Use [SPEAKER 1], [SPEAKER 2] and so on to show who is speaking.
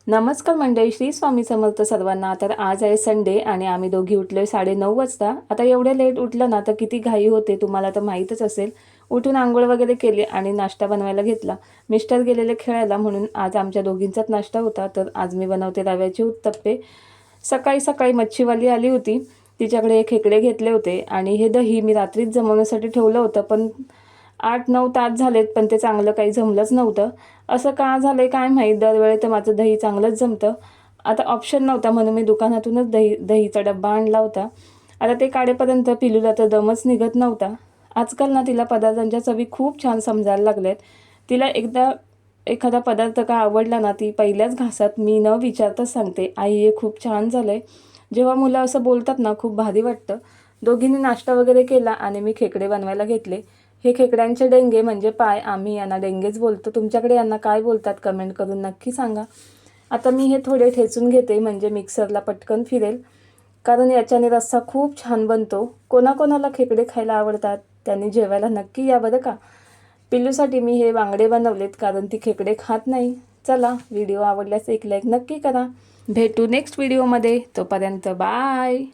[SPEAKER 1] नमस्कार मंडळी, श्री स्वामी समर्थ सर्वांना। तर आज आहे संडे आणि आम्ही दोघी उठलोय 9:30 वाजता। आता एवढे लेट उठलं ना तर किती घाई होते तुम्हाला तर माहीतच असेल। उठून आंघोळ वगैरे केली आणि नाश्ता बनवायला घेतला। मिस्टर गेलेले खेळायला म्हणून आज आमच्या दोघींचाच नाश्ता होता। तर आज मी बनवते रव्याचे उत्तप्पे। सकाळी सकाळी मच्छीवाली आली होती, तिच्याकडे खेकडे घेतले होते आणि हे दही मी रात्रीच जमवण्यासाठी ठेवलं होतं, पण 8-9 तास झालेत पण ते चांगलं काही जमलंच नव्हतं। असं का झालंय काय माहीत, दरवेळी तर माझं दही चांगलंच जमतं। आता ऑप्शन नव्हता म्हणून मी दुकानातूनच दहीचा डब्बा आणला होता। आता ते काढेपर्यंत पिलूला तर दमच निघत नव्हता। आजकाल ना तिला पदार्थांच्या चवी खूप छान समजायला लागल्यात। तिला एखादा पदार्थ का आवडला ना, ती पहिल्याच घासात मी न विचारताच सांगते, आई हे खूप छान झालंय। जेव्हा मुलं असं बोलतात ना खूप भारी वाटतं। दोघींनी नाश्ता वगैरे केला आणि मी खेकडे बनवायला घेतले। हे खेकड्यांचे डेंगे म्हणजे पाय, आम्ही यांना डेंगेच बोलतो। तुमच्याकडे यांना काय बोलतात कमेंट करून नक्की सांगा। आता मी हे थोडे ठेचून घेते म्हणजे मिक्सरला पटकन फिरेल, कारण याच्याने रस्सा खूप छान बनतो। कोणाकोणाला खेकडे खायला आवडतात त्यांनी जेवायला नक्की या बरं का। पिल्लूसाठी मी हे बांगडे बनवलेत कारण ती खेकडे खात नाही। चला, व्हिडिओ आवडल्यास एक लाईक नक्की करा। भेटू नेक्स्ट व्हिडिओमध्ये, तोपर्यंत बाय।